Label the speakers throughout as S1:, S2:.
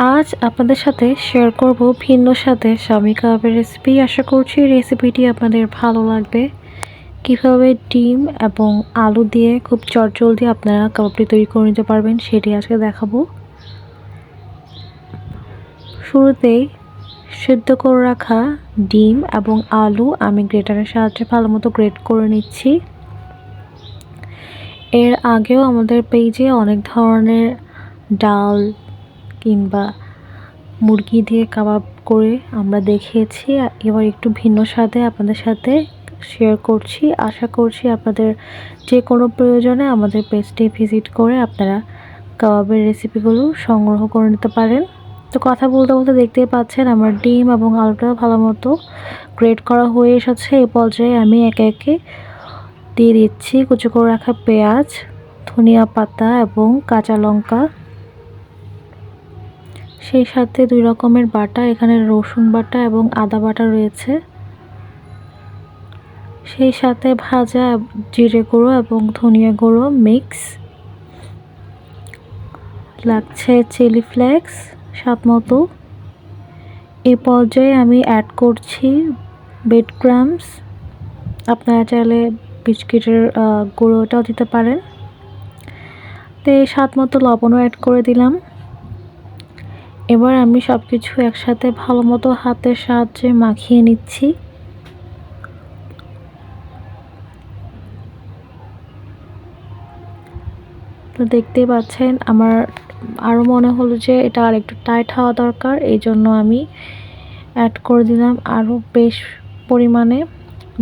S1: আজ আপনাদের সাথে শেয়ার করব ভিন্ন স্বাদের শামি কাবাবের রেসিপি। আশা করছি রেসিপিটি আপনাদের ভালো লাগবে। কিভাবে ডিম এবং আলু দিয়ে খুব চটজলদি আপনারা কাবাবটি তৈরি করে নিতে পারবেন সেটি আজকে দেখাবো। শুরুতেই সিদ্ধ করে রাখা ডিম এবং আলু আমি গ্রেটারের সাহায্যে ভালোমতো গ্রেট করে নিচ্ছি। এর আগেও আমাদের পেজে অনেক ধরনের ডাল কিংবা মুরগি দিয়ে কাবাব করে আমরা দেখিয়েছি। এবার একটু ভিন্ন স্বাদে আপনাদের সাথে শেয়ার করছি। আশা করছি আপনাদের যে কোনো প্রয়োজনে আমাদের পেজটি ভিজিট করে আপনারা কাবাবের রেসিপিগুলো সংগ্রহ করে নিতে পারেন। তো কথা বলতে বলতে দেখতেই পাচ্ছেন আমার ডিম এবং আলুটা ভালো মতো গ্রেট করা হয়ে এসেছে। এই পর্যায়ে আমি একে একে দিয়ে দিচ্ছি কুচি করে রাখা পেঁয়াজ, ধনিয়া পাতা এবং কাঁচা লঙ্কা। সেই সাথে 2 রকমের বাটা, এখানে রসুন বাটা এবং আদা বাটা রয়েছে। সেই সাথে ভাজা জিরে গুঁড়ো এবং ধনিয়া গুঁড়ো মিক্স, লাগছে চিলি ফ্লেক্স স্বাদ মতো। এই পর্যায়ে আমি অ্যাড করছি ব্রেড ক্রাম্বস। আপনারা চাইলে বিস্কিটের গুঁড়োটাও দিতে পারেন। তো স্বাদ মতো লবণও অ্যাড করে দিলাম। এবার আমি সব কিছু একসাথে ভালো মতো হাতের সাহায্যে মাখিয়ে নিচ্ছি। তো দেখতেই পাচ্ছেন আমার আরও মনে হলো যে এটা আর একটু টাইট হওয়া দরকার, এই জন্য আমি অ্যাড করে দিলাম আরও বেশ পরিমাণে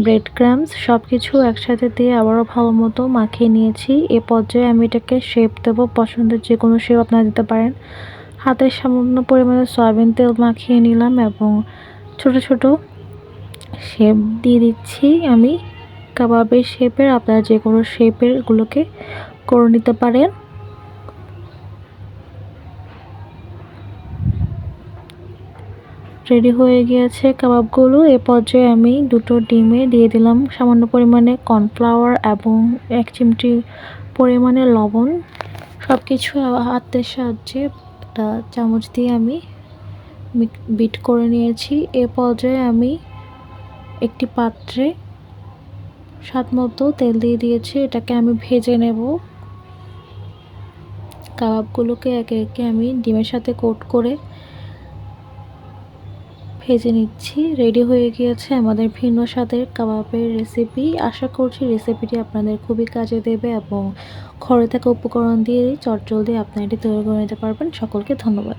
S1: ব্রেড ক্রাম্বস। সব কিছু একসাথে দিয়ে আবারও ভালো মতো মাখিয়ে নিয়েছি। এ পর্যায়ে আমি এটাকে শেপ দেবো, পছন্দের যে কোনো শেপ আপনারা দিতে পারেন। হাতে সামান্য পরিমাণে সয়াবিন তেল মাখিয়ে নিলাম এবং ছোট ছোট শেপ দিয়ে দিচ্ছি আমি কাবাবের শেপের। আপনারা যে কোনো শেপের গুলোকে করে নিতে পারেন। রেডি হয়ে গিয়েছে কাবাবগুলো। এ পর্যায়ে আমি 2টো ডিমে দিয়ে দিলাম সামান্য পরিমাণে কর্নফ্লাওয়ার এবং 1 চিমটি পরিমাণে লবণ। সব কিছু হাতের সাহায্যে একটা চামচ দিয়ে আমি বিট করে নিয়েছি। এ পর্যায়ে আমি একটি পাত্রে স্বাদ মতো তেল দিয়ে দিয়েছি, এটাকে আমি ভেজে নেব। কাবাবগুলোকে একে একে আমি ডিমের সাথে কোট করে ভেজে নিচ্ছি। রেডি হয়ে গিয়েছে আমাদের ভিন্ন স্বাদের কাবাবের রেসিপি। আশা করছি রেসিপিটি আপনাদের খুবই কাজে দেবে এবং ঘরে থাকা উপকরণ দিয়ে চটজলদি আপনারা এটি তৈরি করে নিতে পারবেন। সকলকে ধন্যবাদ।